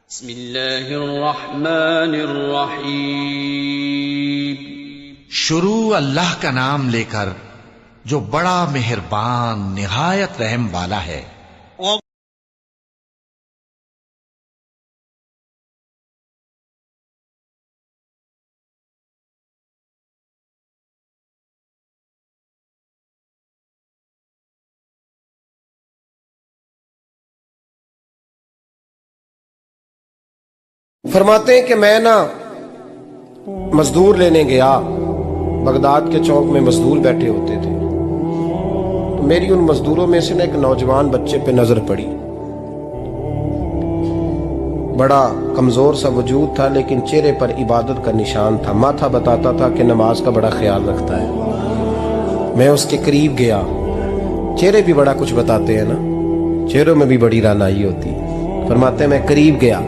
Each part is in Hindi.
बिस्मिल्लाहिर्रहमानिर्रहीम। शुरू अल्लाह का नाम लेकर जो बड़ा मेहरबान निहायत रहम वाला है। फरमाते हैं कि मैं ना मजदूर लेने गया, बगदाद के चौक में मजदूर बैठे होते थे, तो मेरी उन मजदूरों में से ना एक नौजवान बच्चे पे नजर पड़ी। बड़ा कमजोर सा वजूद था, लेकिन चेहरे पर इबादत का निशान था। माथा बताता था कि नमाज का बड़ा ख्याल रखता है। मैं उसके करीब गया। चेहरे भी बड़ा कुछ बताते हैं ना, चेहरों में भी बड़ी रानाई होती है। फरमाते हैं मैं करीब गया,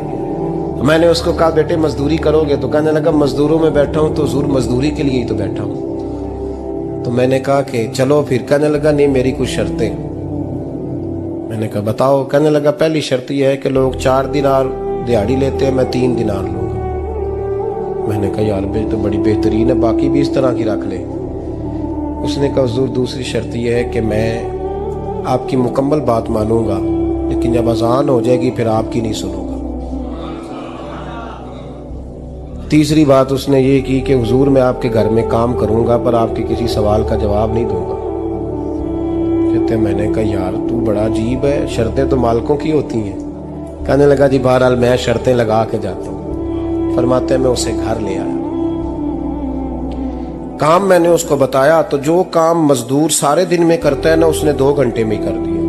मैंने उसको कहा बेटे मजदूरी करोगे? तो कहने लगा मजदूरों में बैठा हूं तो हुजूर मजदूरी के लिए ही तो बैठा हूं। तो मैंने कहा कि चलो फिर। कहने लगा नहीं, मेरी कुछ शर्तें। मैंने कहा बताओ। कहने लगा पहली शर्त यह है कि लोग 4 दिनार दिहाड़ी लेते हैं, मैं 3 दिनार लूंगा। मैंने कहा यार भाई तो बड़ी बेहतरीन है, बाकी भी इस तरह की रख ले। उसने कहा हुजूर दूसरी शर्त यह है कि मैं आपकी मुकम्मल बात मानूंगा, लेकिन जब अजान हो जाएगी फिर आपकी नहीं सुनूंगा। तीसरी बात उसने ये की कि हुजूर मैं आपके घर में काम करूंगा पर आपके किसी सवाल का जवाब नहीं दूंगा। कहते मैंने कहा यार तू बड़ा अजीब है, शर्तें तो मालिकों की होती हैं। कहने लगा जी बहरहाल मैं शर्तें लगा के जाता हूँ। फरमाते मैं उसे घर ले आया। काम मैंने उसको बताया तो जो काम मजदूर सारे दिन में करता है ना, उसने 2 घंटे में कर दिया।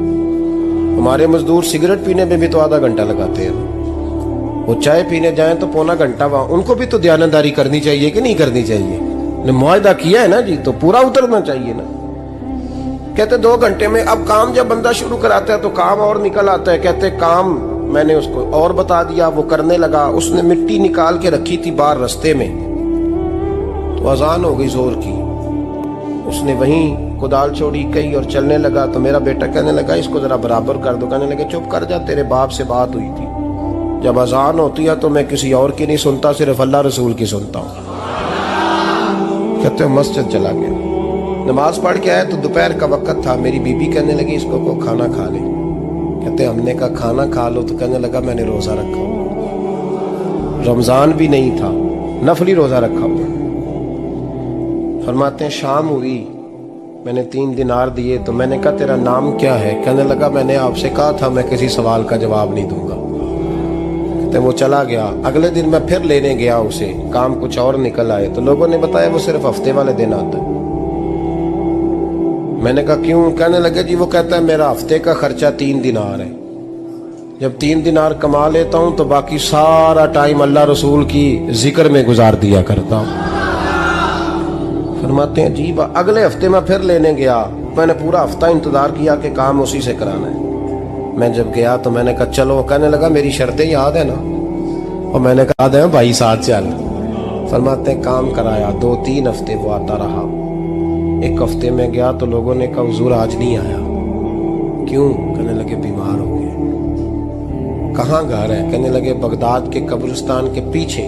हमारे मजदूर सिगरेट पीने में भी तो आधा घंटा लगाते हैं, वो चाय पीने जाएं तो पौना घंटा वहां। उनको भी तो दयानतदारी करनी चाहिए कि नहीं करनी चाहिए? ने मुआहदा किया है ना जी, तो पूरा उतरना चाहिए ना। कहते 2 घंटे में। अब काम जब बंदा शुरू कराता है तो काम और निकल आता है। कहते काम मैंने उसको और बता दिया, वो करने लगा। उसने मिट्टी निकाल के रखी थी बाहर रास्ते में, तो अजान हो गई जोर की। उसने वहीं कुदाल छोड़ी कही और चलने लगा। तो मेरा बेटा कहने लगा इसको जरा बराबर कर दो। कहने लगे चुप कर जा, तेरे बाप से बात हुई थी। जब अजान होती है तो मैं किसी और की नहीं सुनता, सिर्फ अल्लाह रसूल की सुनता हूँ। कहते हैं मस्जिद चला गया, नमाज पढ़ के आया तो दोपहर का वक्त था। मेरी बीबी कहने लगी इसको को खाना खा ले। कहते हमने कहा खाना खा लो। तो कहने लगा मैंने रोजा रखा हुआ, रमजान भी नहीं था, नफली रोजा रखा हुआ। फरमाते हैं शाम हुई, मैंने 3 दिनार दिए। तो मैंने कहा तेरा नाम क्या है? कहने लगा मैंने आपसे कहा था मैं किसी सवाल का जवाब नहीं दूंगा। तो वो चला गया। अगले दिन मैं फिर लेने गया उसे, काम कुछ और निकल आए। तो लोगों ने बताया वो सिर्फ हफ्ते वाले दिन आता है। मैंने कहा क्यों? कहने लगे जी वो कहता है मेरा हफ्ते का खर्चा 3 दिनार है। जब 3 दिनार कमा लेता हूं तो बाकी सारा टाइम अल्लाह रसूल की जिक्र में गुजार दिया करता हूं। फरमाते हैं जी अगले हफ्ते मैं फिर लेने गया। मैंने पूरा हफ्ता इंतजार किया कि काम उसी से कराना है। मैं जब गया तो मैंने कहा चलो। कहने लगा मेरी शर्तें याद है ना? और मैंने कहा याद है भाई साथ चल। फरमाते हैं काम कराया। 2-3 हफ्ते वो आता रहा। एक हफ्ते में गया तो लोगों ने कहा हुजूर आज नहीं आया। क्यों? कहने लगे बीमार हो गए। कहाँ घर है? कहने लगे बगदाद के कब्रिस्तान के पीछे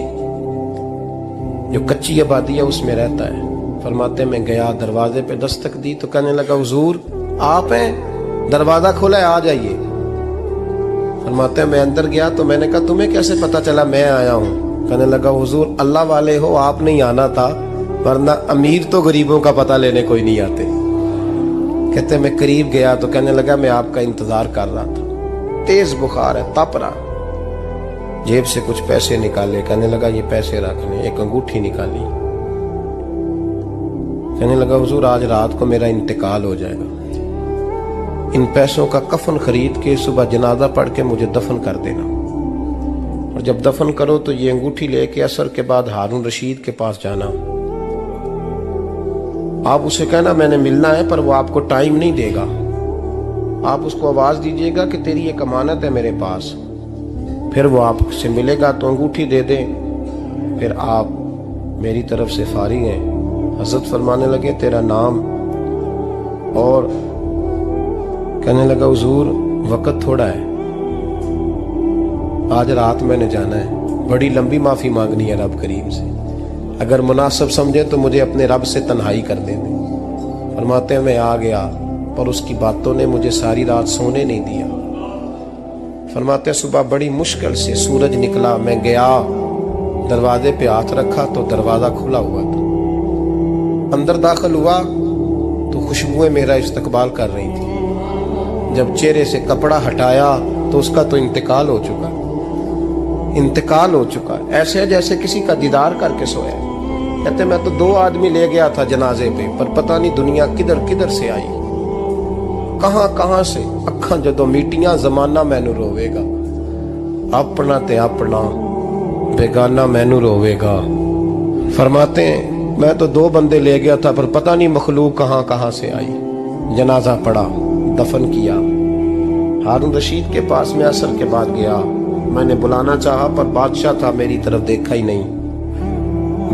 जो कच्ची आबादी है उसमें रहता है। फरमाते मैं गया, दरवाजे पे दस्तक दी तो कहने लगा हुजूर आप हैं? दरवाजा खोला है, आ जाइए। फरमाते मैं अंदर गया तो मैंने कहा तुम्हें कैसे पता चला मैं आया हूँ? कहने लगा हुजूर अल्लाह वाले हो, आप नहीं आना था, वरना अमीर तो गरीबों का पता लेने कोई नहीं आते। कहते मैं करीब गया तो कहने लगा मैं आपका इंतजार कर रहा था, तेज बुखार है, तप रहा। जेब से कुछ पैसे निकाले। कहने लगा ये पैसे रखने। एक अंगूठी निकाली। कहने लगा हुजूर आज रात को मेरा इंतकाल हो जाएगा, इन पैसों का कफन खरीद के सुबह जनाजा पढ़ के मुझे दफन कर देना, और जब दफन करो तो ये अंगूठी लेके असर के बाद हारून रशीद के पास जाना। आप उसे कहना मैंने मिलना है, पर वो आपको टाइम नहीं देगा। आप उसको आवाज दीजिएगा कि तेरी एक अमानत है मेरे पास। फिर वो आपसे मिलेगा तो अंगूठी दे दे, फिर आप मेरी तरफ से फारिग हैं। हजरत फरमाने लगे तेरा नाम? और कहने लगा हुजूर वक्त थोड़ा है, आज रात मैंने जाना है, बड़ी लंबी माफ़ी मांगनी है रब करीम से। अगर मुनासिब समझे तो मुझे अपने रब से तन्हाई कर देने। फरमाते हैं मैं आ गया, पर उसकी बातों ने मुझे सारी रात सोने नहीं दिया। फरमाते हैं सुबह बड़ी मुश्किल से सूरज निकला, मैं गया, दरवाजे पे हाथ रखा तो दरवाज़ा खुला हुआ था। अंदर दाखिल हुआ तो खुशबुएं मेरा इस्तकबाल कर रही थी। जब चेहरे से कपड़ा हटाया तो उसका तो इंतकाल हो चुका ऐसे जैसे किसी का दीदार करके सोया। कहते मैं तो 2 आदमी ले गया था जनाजे पे, पर पता नहीं दुनिया किधर किधर से आई, कहां से अखा जदों मीटियां जमाना मैनू रोवेगा, अपना ते अपना बेगाना मैनू रोवेगा। फरमाते हैं मैं तो 2 बंदे ले गया था, पर पता नहीं मखलूक कहां से आई। जनाजा पड़ा, दफन किया। हारून रशीद के पास में असर के बाद गया, मैंने बुलाना चाहा पर बादशाह था, मेरी तरफ देखा ही नहीं।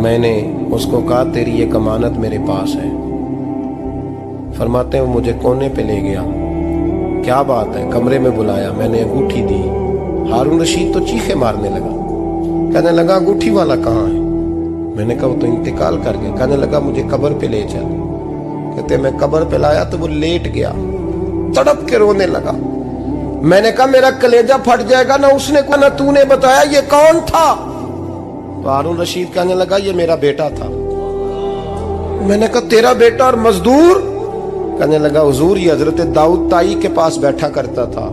मैंने उसको कहा तेरी एक अमानत मेरे पास है। फरमाते हैं वो मुझे कोने पे ले गया, क्या बात है, कमरे में बुलाया, मैंने अंगूठी दी। हारून रशीद तो चीखे मारने लगा, कहने लगा अंगूठी वाला कहाँ है? मैंने कहा वो तो इंतकाल कर गया। कहने लगा मुझे कब्र पे ले चल। कहते मैं कब्र पे लाया तो वो लेट गया, तड़प के रोने लगा। मैंने कहा मेरा कलेजा फट जाएगा, ना उसने को ना तूने बताया, ये कौन था? तो हारून रशीद कहने लगा ये मेरा बेटा था। मैंने कहा तेरा बेटा और मजदूर? कहने लगा हुजूर ये हजरत दाऊद ताई के पास बैठा करता था,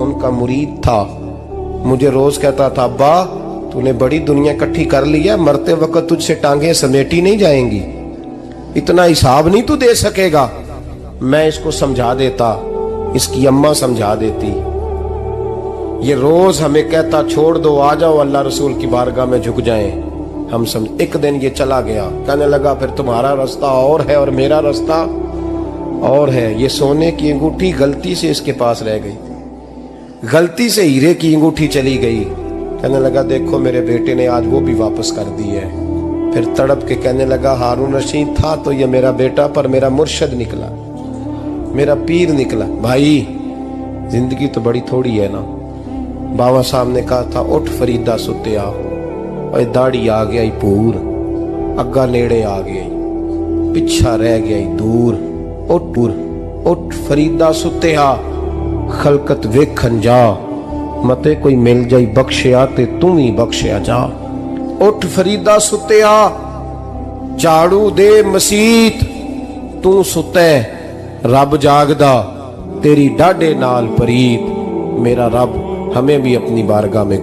उनका मुरीद था, मुझे रोज कहता था अब्बा तूने बड़ी दुनिया इकट्ठी कर ली है, मरते वक्त तुझसे टांगे समेटी नहीं जाएंगी, इतना हिसाब नहीं तू दे सकेगा। मैं इसको समझा देता, इसकी अम्मा समझा देती। ये रोज हमें कहता छोड़ दो, आ जाओ अल्लाह रसूल की बारगाह में झुक जाएं। हम समझ। एक दिन ये चला गया, कहने लगा फिर तुम्हारा रास्ता और है और मेरा रास्ता और है। ये सोने की अंगूठी गलती से इसके पास रह गई, गलती से हीरे की अंगूठी चली गई। कहने लगा देखो मेरे बेटे ने आज वो भी वापस कर दी है। फिर तड़प के कहने लगा हारून रशीद था तो ये मेरा बेटा, पर मेरा मुर्शद निकला, मेरा पीर निकला। भाई जिंदगी तो बड़ी थोड़ी है ना। बाबा साहब ने कहा था उठ फरीदा सुत्या, और दाढ़ी आ गया पूर, अग्गा नेड़े आ गई, पिछा रह गया दूर। उठ फरीदा सुत्या, खलकत वेखन जा, मते कोई मिल जाई बख्शिया ते तू ही बख्शिया जा। उठ फरीदा सुत्या, झाड़ू दे मसीत, तू सुते रब जागदा, तेरी डाडे नाल परीत। मेरा रब हमें भी अपनी बारगाह में